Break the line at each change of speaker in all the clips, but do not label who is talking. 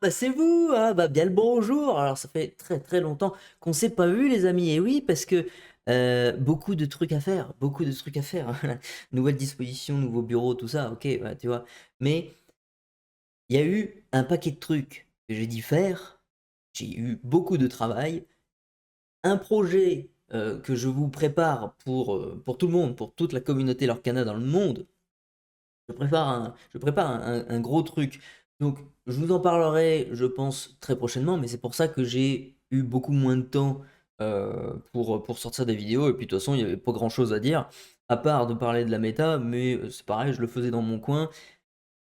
bah c'est vous, ah bah bien le bonjour. Alors ça fait très très longtemps qu'on s'est pas vu les amis. Et oui, parce que beaucoup de trucs à faire, beaucoup de trucs à faire. Nouvelle disposition, nouveau bureau, tout ça, ok, bah, tu vois. Mais il y a eu un paquet de trucs que j'ai dû faire. J'ai eu beaucoup de travail, un projet que je vous prépare pour tout le monde, pour toute la communauté Lorcana dans le monde. Je prépare un gros truc. Donc, je vous en parlerai, je pense, très prochainement, mais c'est pour ça que j'ai eu beaucoup moins de temps pour sortir des vidéos. Et puis, de toute façon, il n'y avait pas grand-chose à dire, à part de parler de la méta, mais c'est pareil, je le faisais dans mon coin.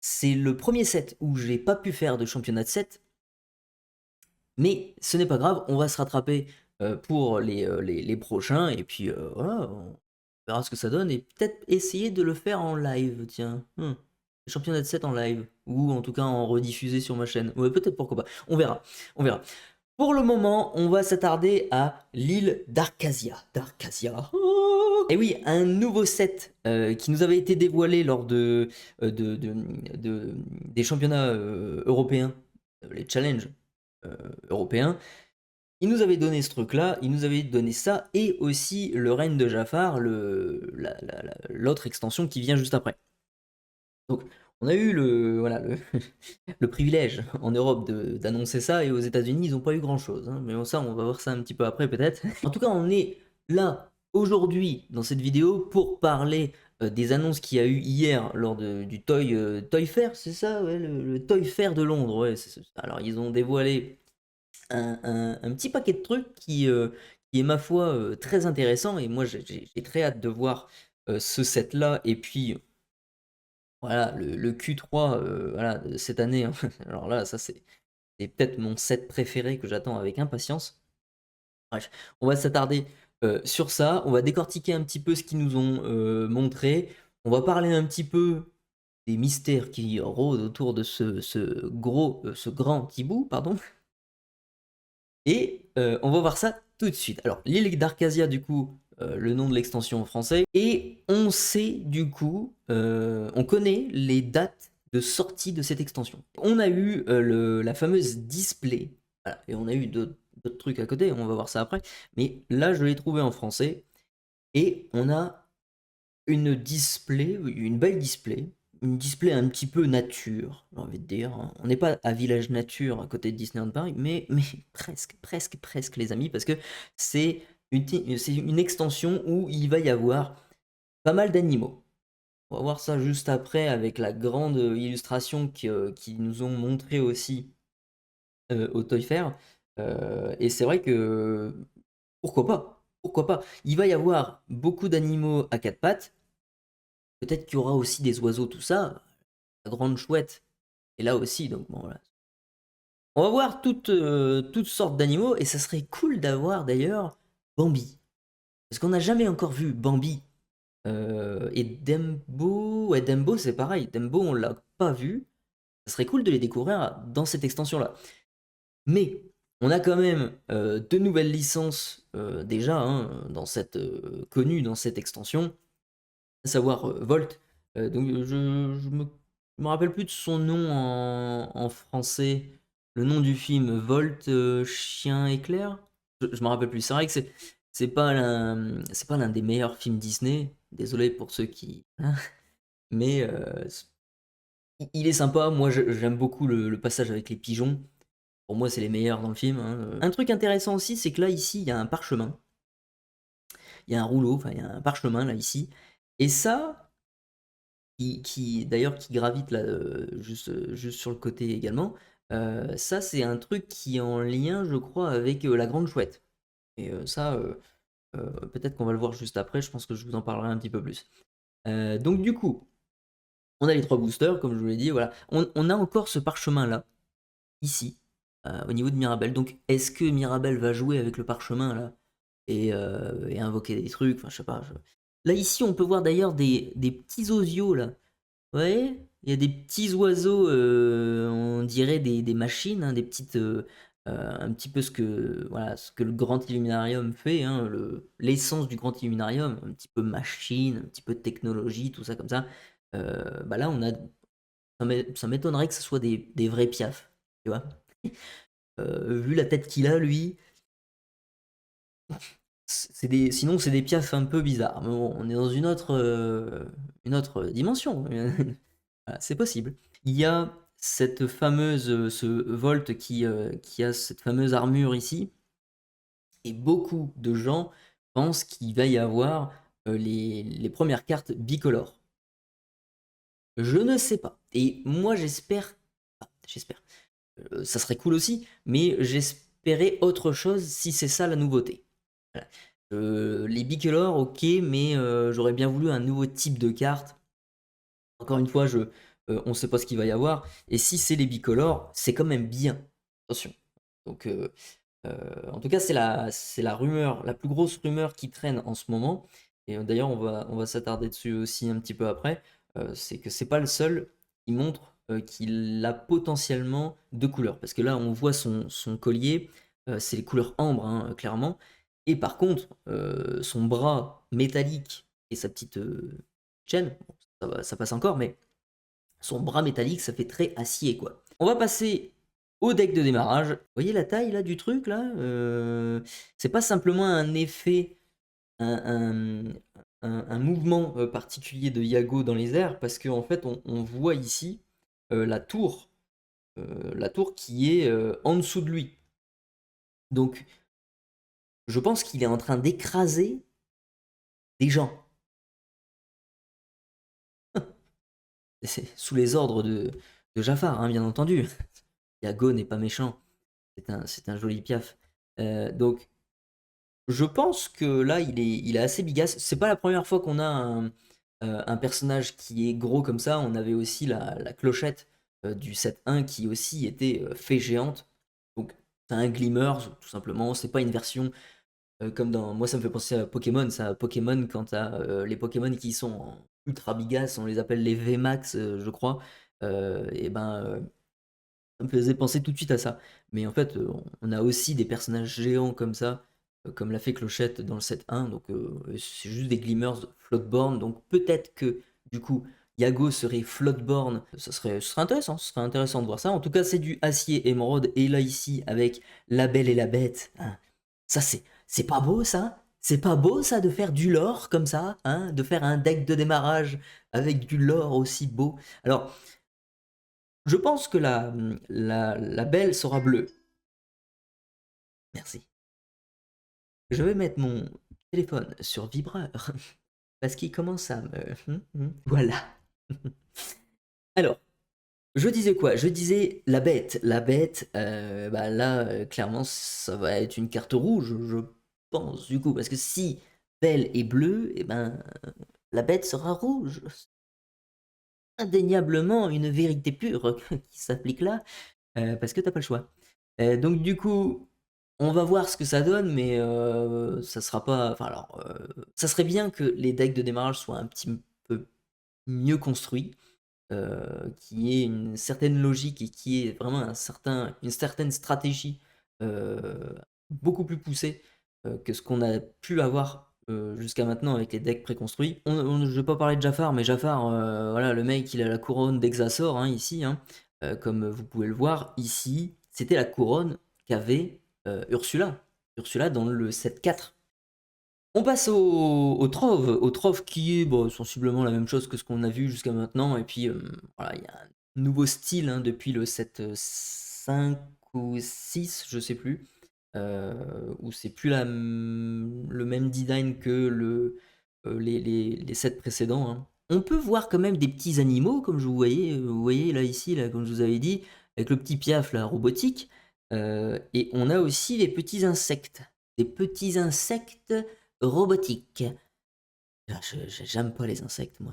C'est le premier set où j'ai pas pu faire de championnat de set, mais ce n'est pas grave, on va se rattraper pour les prochains, et puis voilà, on verra ce que ça donne, et peut-être essayer de le faire en live, tiens. Les championnats de 7 en live, ou en tout cas en rediffusé sur ma chaîne. Ouais, peut-être, pourquoi pas. On verra, on verra. Pour le moment, on va s'attarder à l'île d'Arcasia. D'Arcasia. Et oui, un nouveau set qui nous avait été dévoilé lors des championnats européens, les challenges européens. Il nous avait donné ce truc-là, il nous avait donné ça, et aussi le règne de Jafar, l'autre extension qui vient juste après. Donc, on a eu voilà, le privilège en Europe d'annoncer ça, et aux États-Unis, ils n'ont pas eu grand-chose. Hein. Mais bon, ça, on va voir ça un petit peu après, peut-être. En tout cas, on est là, aujourd'hui, dans cette vidéo, pour parler des annonces qu'il y a eu hier lors du Toy Fair, c'est ça, ouais, le Toy Fair de Londres. Ouais, alors, ils ont dévoilé un petit paquet de trucs qui est, ma foi, très intéressant. Et moi, j'ai très hâte de voir ce set-là. Et puis, voilà, le Q3 voilà, de cette année. Hein. Alors là, ça, c'est peut-être mon set préféré que j'attends avec impatience. Bref, on va s'attarder sur ça. On va décortiquer un petit peu ce qu'ils nous ont montré. On va parler un petit peu des mystères qui rôdent autour de ce grand hibou, pardon. Et on va voir ça tout de suite. Alors, l'île d'Arcasia, du coup, le nom de l'extension en français. Et on sait, du coup, on connaît les dates de sortie de cette extension. On a eu la fameuse display. Voilà, et on a eu d'autres trucs à côté, on va voir ça après. Mais là, je l'ai trouvé en français. Et on a une belle display, une display un petit peu nature, j'ai envie de dire. Hein. On n'est pas à Village Nature à côté de Disneyland Paris, mais presque, presque, presque les amis, parce que c'est une extension où il va y avoir pas mal d'animaux. On va voir ça juste après avec la grande illustration qu'ils nous ont montré aussi au Toy Fair. Et c'est vrai que pourquoi pas? Pourquoi pas? Il va y avoir beaucoup d'animaux à quatre pattes. Peut-être qu'il y aura aussi des oiseaux, tout ça. La grande chouette est là aussi, donc bon, voilà. On va voir toutes sortes d'animaux, et ça serait cool d'avoir d'ailleurs Bambi. Parce qu'on n'a jamais encore vu Bambi. Et Dembo, ouais, Dembo c'est pareil. Dembo, on l'a pas vu. Ça serait cool de les découvrir dans cette extension-là. Mais on a quand même deux nouvelles licences déjà hein, connues dans cette extension, à savoir Volt. Donc je me rappelle plus de son nom en français. Le nom du film, Volt, Chien éclair? Je me rappelle plus. C'est vrai que c'est pas l'un des meilleurs films Disney. Désolé pour ceux qui. Hein, mais il est sympa. Moi, j'aime beaucoup le passage avec les pigeons. Pour moi, c'est les meilleurs dans le film. Hein. Un truc intéressant aussi, c'est que là, ici, il y a un parchemin. Il y a un rouleau, enfin, il y a un parchemin là, ici. Et ça, d'ailleurs qui gravite là juste sur le côté également. Ça c'est un truc qui est en lien je crois avec la grande chouette. Et ça peut-être qu'on va le voir juste après, je pense que je vous en parlerai un petit peu plus. Donc du coup, on a les trois boosters comme je vous l'ai dit, voilà. On a encore ce parchemin là, ici, au niveau de Mirabelle. Donc est-ce que Mirabelle va jouer avec le parchemin là et invoquer des trucs, enfin je sais pas. Là ici on peut voir d'ailleurs des petits osios là. Ouais, il y a des petits oiseaux, on dirait des machines, hein, des petites, un petit peu ce que le grand illuminarium fait, hein, l'essence du grand illuminarium, un petit peu machine, un petit peu de technologie, tout ça comme ça. Bah là, ça m'étonnerait que ce soit des vrais piafs, tu vois. Vu la tête qu'il a, lui, sinon c'est des piafs un peu bizarres. Mais bon, on est dans une autre dimension. Voilà, c'est possible. Il y a cette fameuse, ce Volt qui a cette fameuse armure ici, et beaucoup de gens pensent qu'il va y avoir les premières cartes bicolores. Je ne sais pas. Et moi j'espère, j'espère, ça serait cool aussi, mais j'espérais autre chose si c'est ça la nouveauté. Voilà. Les bicolores, ok, mais j'aurais bien voulu un nouveau type de carte. Encore une fois, on ne sait pas ce qu'il va y avoir. Et si c'est les bicolores, c'est quand même bien. Attention. Donc, en tout cas, c'est la rumeur, la plus grosse rumeur qui traîne en ce moment. Et d'ailleurs, on va s'attarder dessus aussi un petit peu après. C'est que c'est pas le seul qui montre qu'il a potentiellement deux couleurs. Parce que là, on voit son collier, c'est les couleurs ambre, hein, clairement. Et par contre, son bras métallique et sa petite chaîne, bon, ça passe encore, mais son bras métallique, ça fait très acier, quoi. On va passer au deck de démarrage. Vous voyez la taille là du truc là. C'est pas simplement un effet, un, un mouvement particulier de Yago dans les airs, parce qu'en fait on voit ici la tour qui est en dessous de lui. Donc je pense qu'il est en train d'écraser des gens. C'est sous les ordres de Jafar, hein, bien entendu. Yago n'est pas méchant. C'est un joli piaf. Donc je pense que là, il est assez bigasse. C'est pas la première fois qu'on a un personnage qui est gros comme ça. On avait aussi la clochette du 7-1 qui aussi était fait géante. Donc, c'est un Glimmers, tout simplement. C'est pas une version comme dans. Moi, ça me fait penser à Pokémon. Ça, Pokémon, quand t'as les Pokémon qui sont en ultra bigas, on les appelle les VMAX, je crois. Et ben, ça me faisait penser tout de suite à ça. Mais en fait, on a aussi des personnages géants comme ça, comme l'a fait Clochette dans le 7-1. Donc, c'est juste des Glimmers Floatborn. Donc, peut-être que, du coup, Yago serait Floatborn. Ce serait intéressant de voir ça. En tout cas, c'est du acier émeraude. Et là, ici, avec la Belle et la Bête. Hein, ça, c'est pas beau, ça? C'est pas beau, ça, de faire du lore comme ça? Hein, de faire un deck de démarrage avec du lore aussi beau? Alors, je pense que la belle sera bleue. Merci. Je vais mettre mon téléphone sur vibreur parce qu'il commence à me... Voilà. Alors, je disais quoi? Je disais la bête. La bête, bah là, clairement, ça va être une carte rouge, je pense, du coup. Parce que si belle est bleue, et ben, la bête sera rouge. Indéniablement une vérité pure qui s'applique là, parce que t'as pas le choix. Donc du coup, on va voir ce que ça donne, mais ça sera pas. Enfin alors, ça serait bien que les decks de démarrage soient un petit peu mieux construits, qu'il y ait une certaine logique et qu'il y ait vraiment une certaine stratégie beaucoup plus poussée que ce qu'on a pu avoir jusqu'à maintenant avec les decks préconstruits. Je ne vais pas parler de Jafar, mais Jafar, voilà, le mec, il a la couronne d'Exasor hein, ici, hein, comme vous pouvez le voir. Ici, c'était la couronne qu'avait Ursula. Ursula dans le 7-4. On passe au Trove qui est bon, sensiblement la même chose que ce qu'on a vu jusqu'à maintenant. Et puis voilà, il y a un nouveau style hein, depuis le 7-5 ou 6, je sais plus. Où c'est plus le même design que les 7 précédents. Hein. On peut voir quand même des petits animaux, comme vous voyez là ici, là, comme je vous avais dit, avec le petit piaf là, robotique. Et on a aussi les petits insectes. Des petits insectes robotique. Ah, j'aime pas les insectes, moi.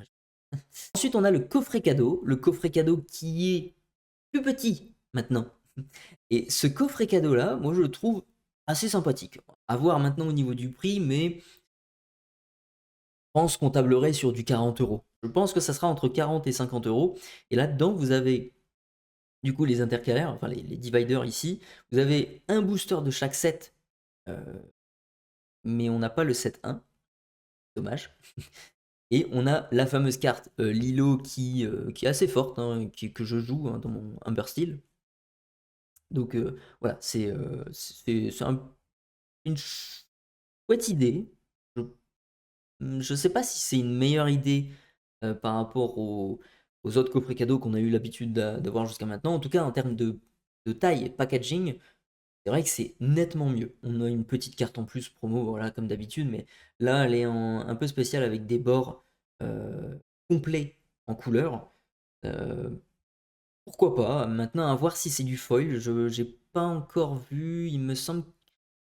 Ensuite, on a le coffret cadeau qui est plus petit maintenant. Et ce coffret cadeau-là, moi, je le trouve assez sympathique. À voir maintenant au niveau du prix, mais je pense qu'on tablerait sur du 40 euros. Je pense que ça sera entre 40 et 50 euros. Et là-dedans, vous avez du coup les intercalaires, enfin les dividers ici. Vous avez un booster de chaque set, euh, mais on n'a pas le set 1. Dommage. Et on a la fameuse carte Lilo qui est assez forte, hein, que je joue hein, dans mon Humber Steel. Donc voilà, une chouette idée. Je je sais pas si c'est une meilleure idée, par rapport aux autres coffrets cadeaux qu'on a eu l'habitude d'avoir jusqu'à maintenant. En tout cas, en termes de taille et packaging, c'est vrai que c'est nettement mieux. On a une petite carte en plus promo, voilà, comme d'habitude, mais là, elle est un peu spéciale avec des bords complets en couleur. Euh, Pourquoi pas? Maintenant, à voir si c'est du foil. Je J'ai pas encore vu. Il me semble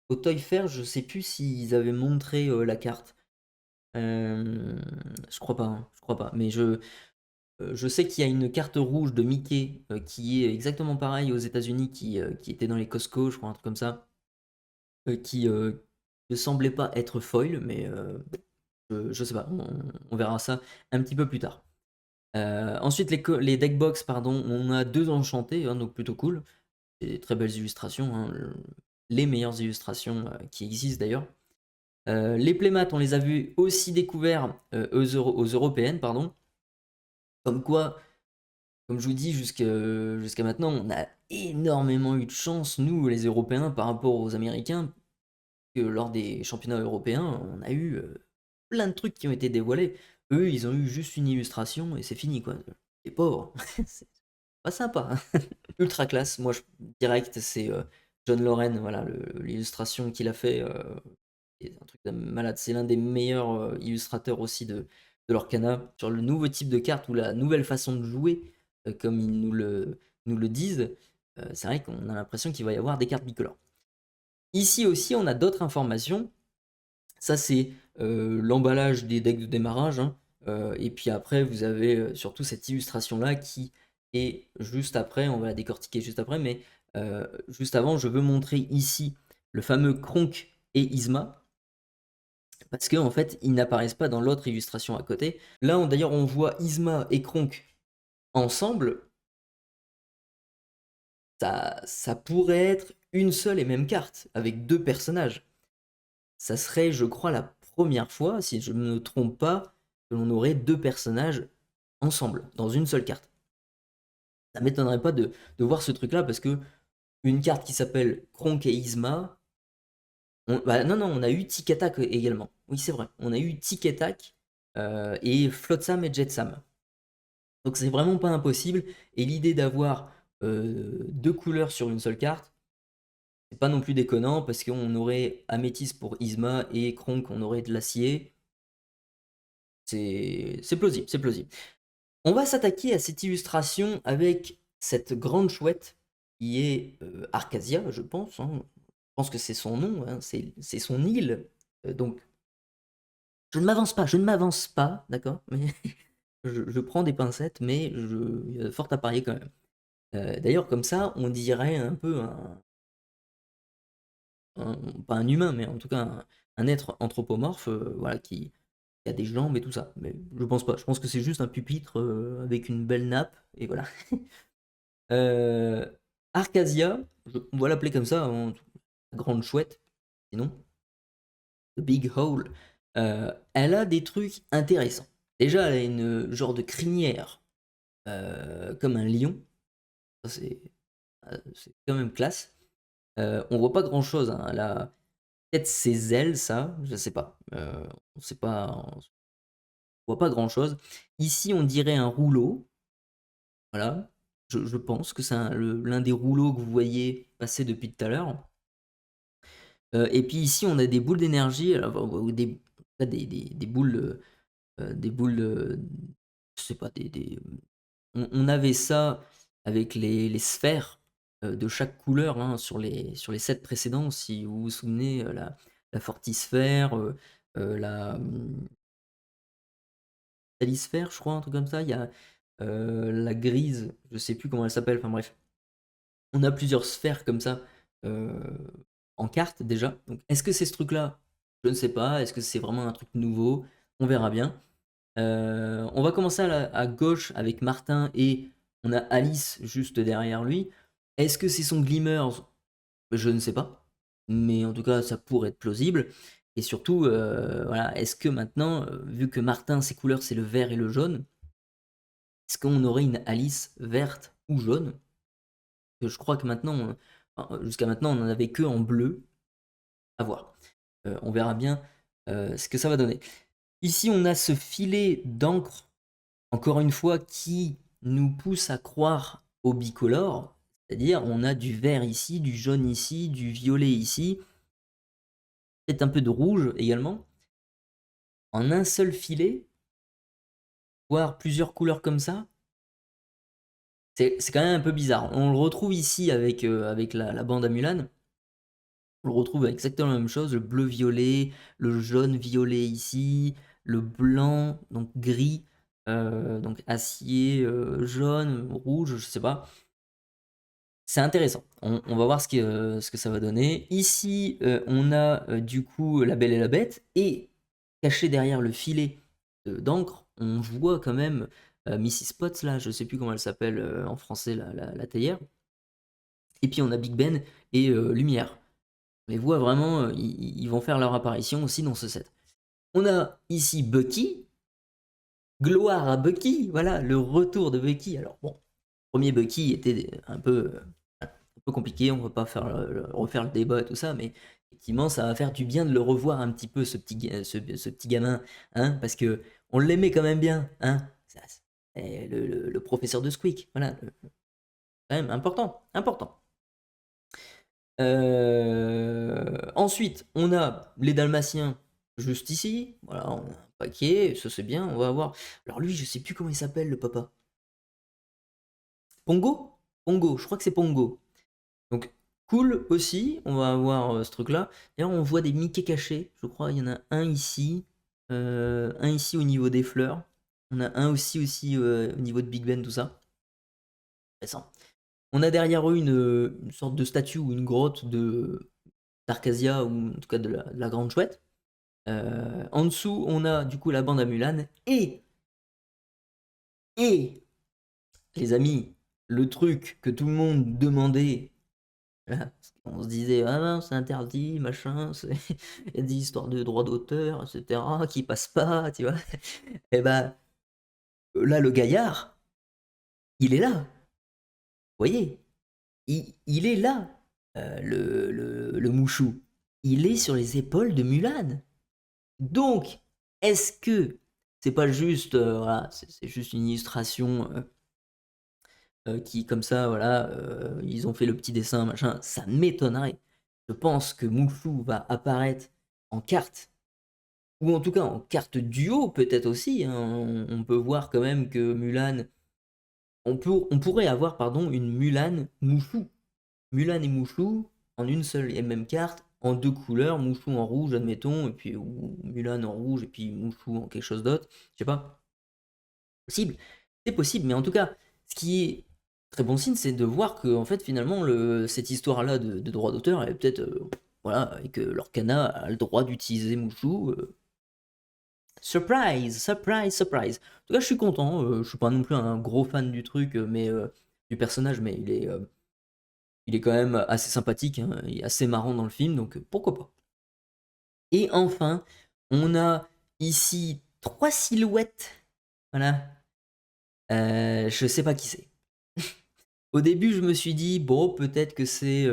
qu'au Toy Fair, je sais plus s'ils avaient montré la carte. Euh, je crois pas, hein, je crois pas. Mais je sais qu'il y a une carte rouge de Mickey qui est exactement pareille aux États-Unis, qui était dans les Costco, je crois, un truc comme ça, qui ne semblait pas être foil, mais je sais pas, on verra ça un petit peu plus tard. Ensuite, les deckbox, pardon, on a deux enchantés, hein, donc plutôt cool. Des très belles illustrations, hein, les meilleures illustrations qui existent d'ailleurs. Les playmats, on les a vus aussi découverts aux européennes, pardon. Comme quoi, comme je vous dis, jusqu'à maintenant, on a énormément eu de chance, nous, les Européens, par rapport aux Américains, que lors des championnats européens, on a eu plein de trucs qui ont été dévoilés. Eux, ils ont eu juste une illustration et c'est fini, quoi. Les pauvres, c'est pas sympa, hein. Ultra classe, moi, direct, c'est John Loren, voilà, l'illustration qu'il a fait, c'est un truc de malade. C'est l'un des meilleurs illustrateurs aussi de l'Orcana sur le nouveau type de carte ou la nouvelle façon de jouer, comme ils nous le disent. C'est vrai qu'on a l'impression qu'il va y avoir des cartes bicolores. Ici aussi, on a d'autres informations. Ça, c'est l'emballage des decks de démarrage, hein. Et puis après, vous avez surtout cette illustration-là qui est juste après. On va la décortiquer juste après, mais juste avant, je veux montrer ici le fameux Kronk et Isma, parce qu'en fait, ils n'apparaissent pas dans l'autre illustration à côté. Là, d'ailleurs, on voit Isma et Kronk ensemble. Ça pourrait être une seule et même carte, avec deux personnages. Ça serait, je crois, la première fois, si je ne me trompe pas, que l'on aurait deux personnages ensemble, dans une seule carte. Ça m'étonnerait pas de voir ce truc-là, parce que une carte qui s'appelle Kronk et Isma, bah non, non, on a eu Tic et Tac également. Oui, c'est vrai. On a eu Tic et Tac et Flotsam et Jetsam. Donc c'est vraiment pas impossible. Et l'idée d'avoir deux couleurs sur une seule carte, c'est pas non plus déconnant, parce qu'on aurait Améthyste pour Isma et Kronk, on aurait de l'acier. C'est plausible, c'est plausible. On va s'attaquer à cette illustration avec cette grande chouette qui est Arcasia, je pense, hein. Je pense que c'est son nom, hein, c'est son île. Donc, je ne m'avance pas, d'accord, mais je prends des pincettes, mais il y a fort à parier quand même. D'ailleurs, comme ça, on dirait un peu pas un humain, mais en tout cas un être anthropomorphe, voilà, qui a des jambes et tout ça. Mais je pense pas. Je pense que c'est juste un pupitre avec une belle nappe, et voilà. Euh, Arcasia, on va l'appeler comme ça, hein, la grande chouette, sinon, The Big Hole, elle a des trucs intéressants. Déjà, elle a une genre de crinière, comme un lion. Ça, c'est quand même classe. On voit pas grand chose, hein. Elle a peut-être ses ailes, ça, je sais pas. On sait pas, on voit pas grand chose. Ici, on dirait un rouleau. Voilà. Je pense que c'est l'un des rouleaux que vous voyez passer depuis tout à l'heure. Et puis ici, on a des boules d'énergie, ou des boules, des boules, je sais pas, on avait ça avec les sphères de chaque couleur, hein, sur les sets précédents, si vous vous souvenez, la Fortisphère, la Talisphère, je crois, un truc comme ça. Il y a la grise, je sais plus comment elle s'appelle, enfin bref. On a plusieurs sphères comme ça euh, en carte déjà. Donc, est-ce que c'est ce truc-là? Je ne sais pas. Est-ce que c'est vraiment un truc nouveau? On verra bien. On va commencer à gauche avec Martin et on a Alice juste derrière lui. Est-ce que c'est son Glimmers? Je ne sais pas. Mais en tout cas, ça pourrait être plausible. Et surtout, voilà, est-ce que maintenant, vu que Martin, ses couleurs, c'est le vert et le jaune, est-ce qu'on aurait une Alice verte ou jaune? que je crois que maintenant, jusqu'à maintenant, on n'en avait que en bleu. À voir. On verra bien ce que ça va donner. Ici, on a ce filet d'encre, encore une fois, qui nous pousse à croire au bicolore. C'est-à-dire, on a du vert ici, du jaune ici, du violet ici, peut-être un peu de rouge également. En un seul filet, voire plusieurs couleurs comme ça, c'est quand même un peu bizarre. On le retrouve ici avec, avec la bande à Mulan. On le retrouve avec exactement la même chose, le bleu-violet, le jaune-violet ici, le blanc, donc gris, donc acier, jaune, rouge, je sais pas. C'est intéressant. On va voir ce que ça va donner. Ici, on a du coup La Belle et la Bête, et caché derrière le filet d'encre, on voit quand même Mrs. Potts, là, je sais plus comment elle s'appelle en français, la théière. Et puis on a Big Ben et Lumière. On les voit vraiment, ils vont faire leur apparition aussi dans ce set. On a ici Bucky, gloire à Bucky, voilà, le retour de Bucky. Alors bon, premier Bucky était un peu compliqué, on va pas faire refaire le débat et tout ça, mais effectivement, ça va faire du bien de le revoir un petit peu, ce petit gamin, hein, parce que on l'aimait quand même bien, hein, le professeur de Squeak, voilà, quand même important, important. Ensuite, on a les Dalmatiens juste ici. Voilà, on a un paquet, ça c'est bien, on va avoir. Alors lui, je sais plus comment il s'appelle le papa. Pongo? Pongo, je crois que c'est Pongo. Donc cool aussi, on va avoir ce truc-là. D'ailleurs, on voit des Mickey cachés, je crois, il y en a un ici au niveau des fleurs. On a un aussi au niveau de Big Ben, tout ça. Intéressant. On a derrière eux une sorte de statue ou une grotte de d'Arcasia, ou en tout cas de la Grande Chouette. En dessous, on a du coup la bande à Mulan. Et les amis, le truc que tout le monde demandait, on se disait, ah non, c'est interdit, machin, il y a des histoires de droits d'auteur, etc., qui passent pas, tu vois. Et ben là, le gaillard, il est là, vous voyez, il est là, le mouchou. Il est sur les épaules de Mulan. Donc, est-ce que c'est pas juste, voilà, c'est juste une illustration qui, comme ça, voilà, ils ont fait le petit dessin, machin, ça m'étonnerait. Je pense que Mouchou va apparaître en carte, ou en tout cas en carte duo, peut-être aussi, hein. On peut voir quand même que Mulan, on pourrait avoir, pardon, une Mulan Mouchou. Mulan et Mouchou en une seule et même carte, en deux couleurs, Mouchou en rouge, admettons, et puis ou Mulan en rouge, et puis Mouchou en quelque chose d'autre. Je sais pas. Possible. C'est possible, mais en tout cas, ce qui est très bon signe, c'est de voir que en fait, finalement, cette histoire-là de droit d'auteur, elle est peut-être. Voilà, et que Lorcana a le droit d'utiliser Mouchou. Surprise, surprise, surprise. En tout cas, je suis content. Je suis pas non plus un gros fan du truc, mais du personnage, mais il est quand même assez sympathique, hein, il est assez marrant dans le film, donc pourquoi pas. Et enfin, on a ici trois silhouettes. Voilà. Je sais pas qui c'est. Au début, je me suis dit, bon, peut-être que c'est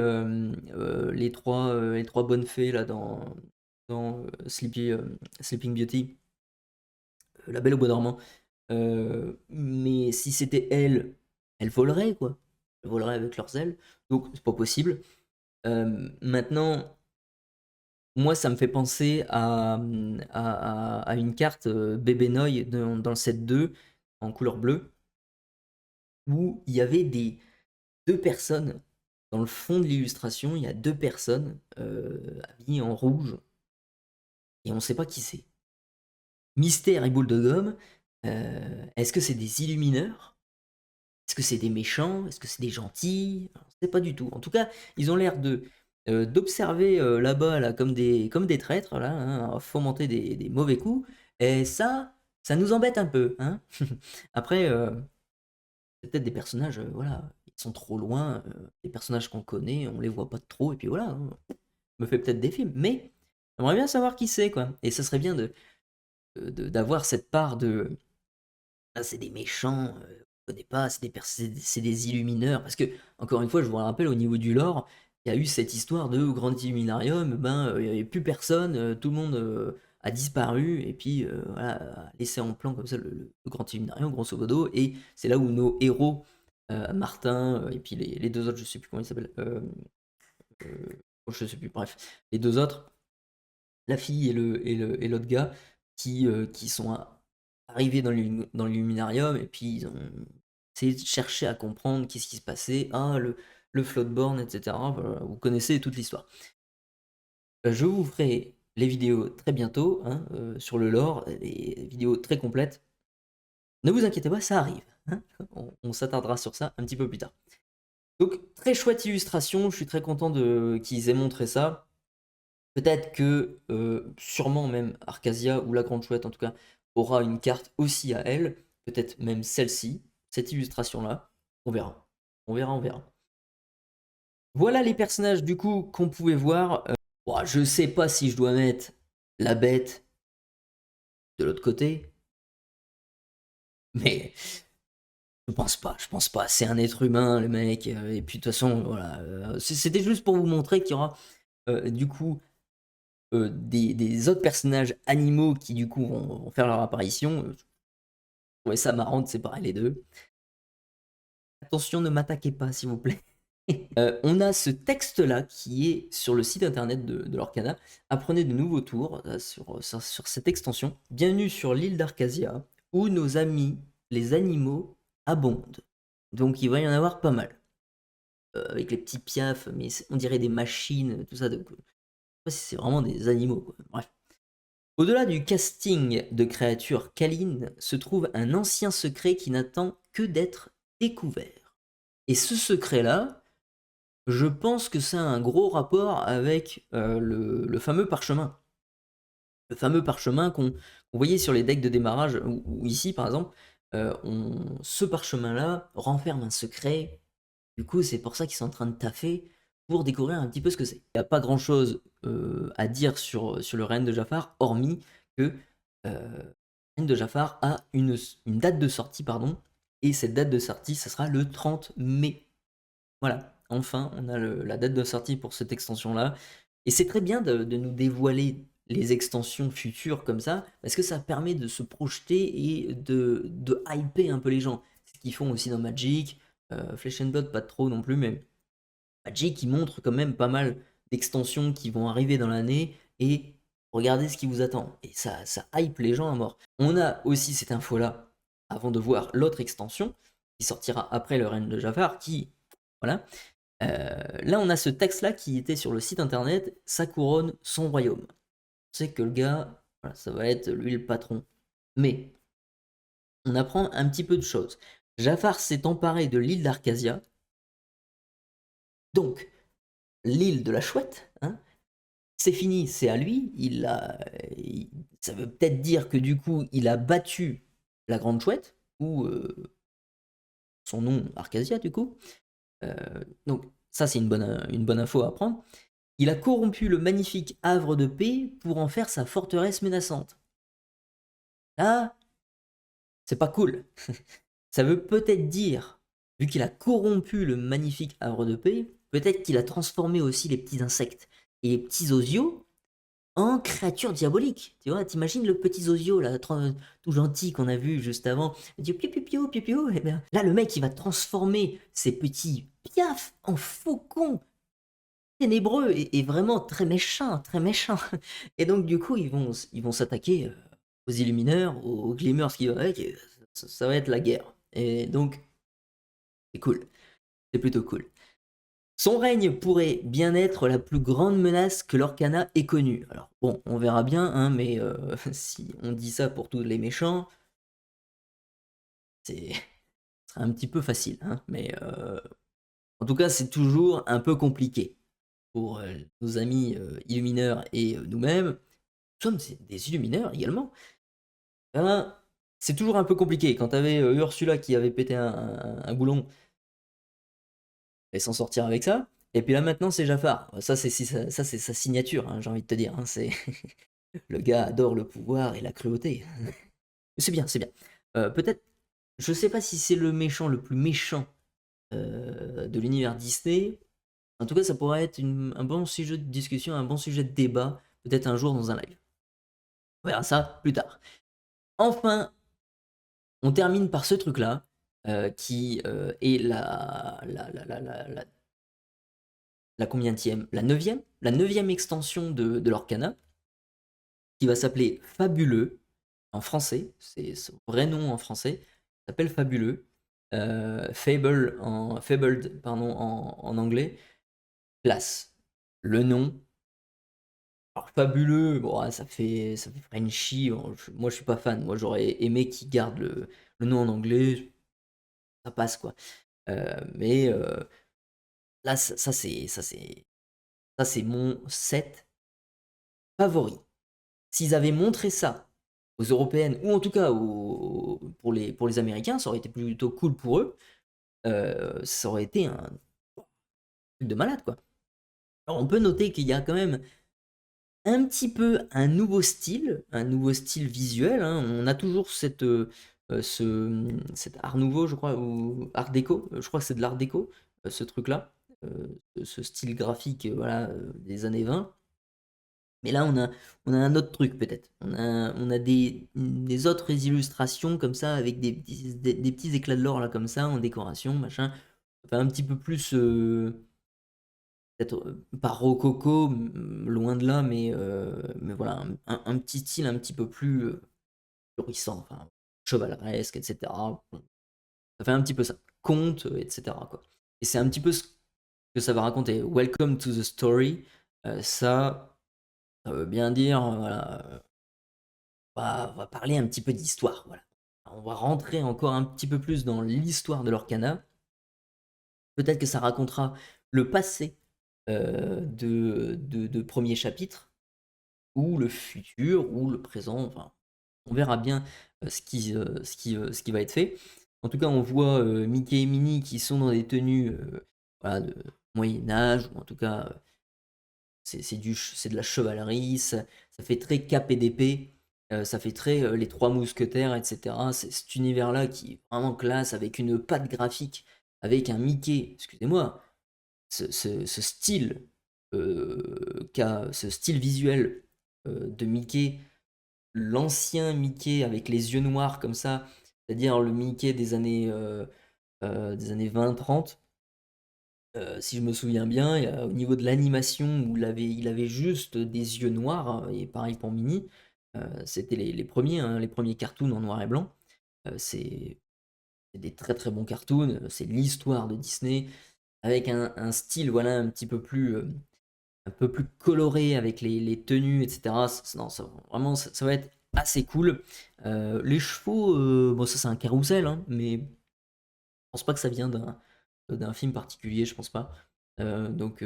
les trois bonnes fées là dans Sleeping Beauty, La Belle au Bois dormant. Mais si c'était elle, elle volerait, quoi. Elle volerait avec leurs ailes. Donc, c'est pas possible. Maintenant, moi, ça me fait penser à une carte Bébé Noy dans le set 2 en couleur bleue, où il y avait deux personnes dans le fond de l'illustration. Il y a deux personnes habillées en rouge et on ne sait pas qui c'est. Mystère et boule de gomme. Est-ce que c'est des illumineurs? Est-ce que c'est des méchants? Est-ce que c'est des gentils? On ne sait pas du tout. En tout cas, ils ont l'air d'observer là-bas là, comme des traîtres, là, hein, à fomenter des mauvais coups. Et ça nous embête un peu, hein. Après, c'est peut-être des personnages, voilà, ils sont trop loin, des personnages qu'on connaît, on les voit pas trop, et puis voilà, hein. Me fait peut-être des films, mais j'aimerais bien savoir qui c'est, quoi. Et ça serait bien d'avoir cette part de, ah, c'est des méchants, connais pas, c'est des illumineurs. Parce que, encore une fois, je vous rappelle, au niveau du lore, il y a eu cette histoire de grand illuminarium, ben, il n'y avait plus personne, tout le monde a disparu, et puis voilà, a laissé en plan comme ça le grand illuminarium, grosso modo, et c'est là où nos héros, Martin, et puis les deux autres, je sais plus comment ils s'appellent, je sais plus, bref, les deux autres, la fille et l'autre gars, qui sont arrivés dans l'illuminarium, et puis ils ont essayé de chercher à comprendre qu'est-ce qui se passait, le Floatborn, etc. Voilà, vous connaissez toute l'histoire. Je vous ferai les vidéos très bientôt, hein, sur le lore, des vidéos très complètes. Ne vous inquiétez pas, ça arrive, hein. On s'attardera sur ça un petit peu plus tard. Donc, très chouette illustration, je suis très content qu'ils aient montré ça. Peut-être que, sûrement même Arcasia ou la Grande Chouette en tout cas, aura une carte aussi à elle, peut-être même celle-ci, cette illustration-là. On verra. On verra, on verra. Voilà les personnages du coup qu'on pouvait voir. Ouah, je sais pas si je dois mettre la bête de l'autre côté, mais je pense pas. C'est un être humain, le mec, et puis de toute façon, voilà. C'était juste pour vous montrer qu'il y aura du coup des autres personnages animaux qui du coup vont faire leur apparition. Je trouvais ça marrant de séparer les deux. Attention, ne m'attaquez pas, s'il vous plaît. On a ce texte-là qui est sur le site internet de l'Orcana. Apprenez de nouveaux tours sur cette extension. Bienvenue sur l'île d'Arcasia, où nos amis, les animaux, abondent. Donc il va y en avoir pas mal. Avec les petits piafs, mais on dirait des machines, tout ça. Donc, je sais pas si c'est vraiment des animaux, quoi. Bref. Au-delà du casting de créatures câlines se trouve un ancien secret qui n'attend que d'être découvert. Et ce secret-là, je pense que ça a un gros rapport avec le fameux parchemin. Le fameux parchemin qu'on voyait sur les decks de démarrage, ou ici par exemple, ce parchemin-là renferme un secret. Du coup, c'est pour ça qu'ils sont en train de taffer pour découvrir un petit peu ce que c'est. Il n'y a pas grand-chose à dire sur le règne de Jafar, hormis que le règne de Jafar a une date de sortie, pardon, et cette date de sortie, ça sera le 30 mai. Voilà, enfin, on a la date de sortie pour cette extension-là. Et c'est très bien de nous dévoiler les extensions futures comme ça, parce que ça permet de se projeter et de hyper un peu les gens. C'est ce qu'ils font aussi dans Magic, Flesh and Blood pas trop non plus, mais Magic, ils montrent quand même pas mal d'extensions qui vont arriver dans l'année, et regardez ce qui vous attend. Et ça hype les gens à mort. On a aussi cette info-là, avant de voir l'autre extension, qui sortira après le règne de Jafar, qui, voilà. Là, on a ce texte-là qui était sur le site internet, ça couronne son royaume. On sait que le gars, voilà, ça va être lui le patron. Mais, on apprend un petit peu de choses. Jafar s'est emparé de l'île d'Arcasia, donc l'île de la chouette, hein, c'est fini, c'est à lui. Ça veut peut-être dire que du coup, il a battu la grande chouette, ou son nom Arcasia du coup. Donc ça, c'est une bonne info à prendre. Il a corrompu le magnifique havre de paix pour en faire sa forteresse menaçante. Là, c'est pas cool. Ça veut peut-être dire, vu qu'il a corrompu le magnifique havre de paix, peut-être qu'il a transformé aussi les petits insectes et les petits osios en créatures diaboliques. Tu vois, t'imagines le petit Zozio, là, tout gentil qu'on a vu juste avant, il dit piou piou piou piou piou, et bien là, le mec, il va transformer ces petits piafs en faucons ténébreux et vraiment très méchants, très méchants. Et donc, du coup, ils vont s'attaquer aux Illumineurs, aux Glimmers qui va avec, et ça va être la guerre. Et donc, c'est cool. C'est plutôt cool. Son règne pourrait bien être la plus grande menace que l'Orcana ait connue. Alors bon, on verra bien, hein, mais si on dit ça pour tous les méchants, c'est ce serait un petit peu facile. Hein, mais en tout cas, c'est toujours un peu compliqué pour nos amis illumineurs et nous-mêmes. Nous sommes des illumineurs également. Ben, c'est toujours un peu compliqué. Quand t'avais Ursula qui avait pété un boulon, et s'en sortir avec ça. Et puis là maintenant c'est Jafar. Ça c'est sa signature, hein, j'ai envie de te dire. Hein, c'est le gars adore le pouvoir et la cruauté. C'est bien, c'est bien. Peut-être Je sais pas si c'est le méchant le plus méchant de l'univers Disney. En tout cas, ça pourrait être un bon sujet de discussion, un bon sujet de débat, peut-être un jour dans un live. On verra ça plus tard. Enfin, on termine par ce truc-là, qui est la combienième? La neuvième extension de l'Orcana, qui va s'appeler Fabuleux en français. C'est son vrai nom en français. Ça s'appelle Fabuleux. Fabled, pardon, en anglais. Classe. Le nom. Alors, fabuleux, bon, ah, ça fait Frenchy. Moi, je suis pas fan. Moi, j'aurais aimé qu'ils gardent le nom en anglais. Ça passe, quoi. Mais là, ça, c'est mon set favori. S'ils avaient montré ça aux Européennes, ou en tout cas pour les Américains, ça aurait été plutôt cool pour eux. Ça aurait été un truc de malade, quoi. Alors, on peut noter qu'il y a quand même un petit peu un nouveau style visuel, hein. On a toujours cet art nouveau, je crois, ou art déco, je crois que c'est de l'art déco, ce truc-là, ce style graphique, voilà, des années 20. Mais là, on a un autre truc peut-être. On a des autres illustrations comme ça, avec des petits éclats de l'or là comme ça, en décoration, machin. Ça fait un petit peu plus, peut-être pas rococo, loin de là, mais voilà, un petit style un petit peu plus florissant, enfin, chevaleresque, etc. Ça fait un petit peu ça. Conte, etc., quoi. Et c'est un petit peu ce que ça va raconter. Welcome to the story. Ça veut bien dire, voilà, on va parler un petit peu d'histoire, voilà. On va rentrer encore un petit peu plus dans l'histoire de l'Orcana. Peut-être que ça racontera le passé de premiers chapitres, ou le futur, ou le présent. Enfin, on verra bien ce qui va être fait. En tout cas, on voit Mickey et Minnie qui sont dans des tenues voilà, de Moyen Âge, ou en tout cas, c'est de la chevalerie, ça fait très cap et d'épée, ça fait très les Trois Mousquetaires, etc. C'est cet univers-là qui est vraiment classe, avec une patte graphique, avec un Mickey, excusez-moi, ce style ce style visuel de Mickey, l'ancien Mickey avec les yeux noirs comme ça, c'est-à-dire le Mickey des années 20-30. Si je me souviens bien, au niveau de l'animation où il avait juste des yeux noirs, hein, et pareil pour Minnie. C'était les premiers, hein, les premiers cartoons en noir et blanc. C'est des très très bons cartoons, c'est l'histoire de Disney avec un style, voilà, un peu plus coloré avec les tenues, etc. Non, vraiment, ça va être assez cool. Les chevaux, bon, ça c'est un carrousel, hein, mais je pense pas que ça vient d'un film particulier, je pense pas. Donc,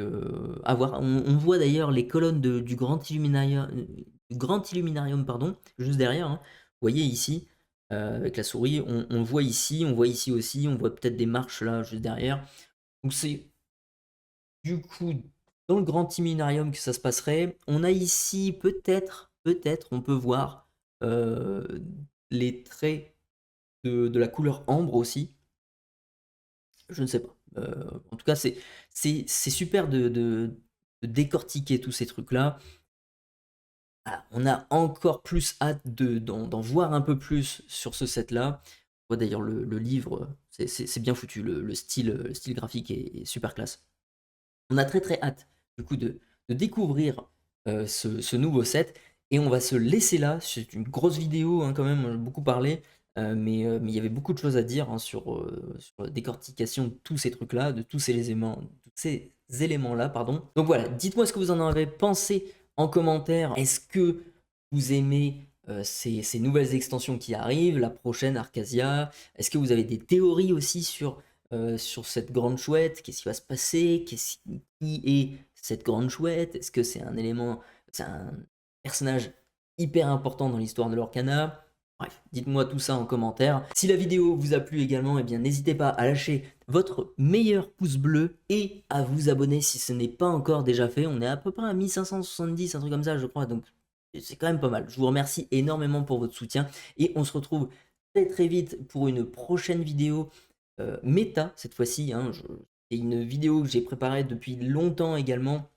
à voir. On voit d'ailleurs les colonnes du Grand Illuminarium, pardon, juste derrière, hein. Vous voyez ici, avec la souris, on voit ici aussi, on voit peut-être des marches là, juste derrière. Donc, c'est du coup dans le Grand Illuminarium que ça se passerait. On a ici, peut-être, on peut voir les traits de la couleur ambre aussi. Je ne sais pas. En tout cas, c'est super de décortiquer tous ces trucs-là. Ah, on a encore plus hâte d'en voir un peu plus sur ce set-là. On voit d'ailleurs le livre, c'est bien foutu. Le style graphique est super classe. On a très très hâte du coup de découvrir ce nouveau set, et on va se laisser là. C'est une grosse vidéo, hein, quand même, on a beaucoup parlé, mais il y avait beaucoup de choses à dire, hein, sur la décortication de tous ces trucs-là, de tous ces éléments-là, pardon. Donc voilà, dites-moi ce que vous en avez pensé en commentaire. Est-ce que vous aimez ces nouvelles extensions qui arrivent, la prochaine Arcasia? Est-ce que vous avez des théories aussi sur cette grande chouette? Qu'est-ce qui va se passer? Qui est cette grande chouette? Est-ce que c'est un personnage hyper important dans l'histoire de l'Orcana? Bref, dites-moi tout ça en commentaire. Si la vidéo vous a plu également, eh bien n'hésitez pas à lâcher votre meilleur pouce bleu et à vous abonner si ce n'est pas encore déjà fait. On est à peu près à 1570, un truc comme ça, je crois, donc c'est quand même pas mal. Je vous remercie énormément pour votre soutien, et on se retrouve très très vite pour une prochaine vidéo méta cette fois-ci, hein. C'est une vidéo que j'ai préparée depuis longtemps également.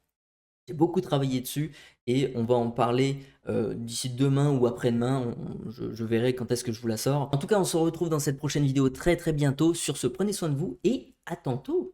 J'ai beaucoup travaillé dessus et on va en parler d'ici demain ou après-demain. Je verrai quand est-ce que je vous la sors. En tout cas, on se retrouve dans cette prochaine vidéo très très bientôt. Sur ce, prenez soin de vous et à tantôt.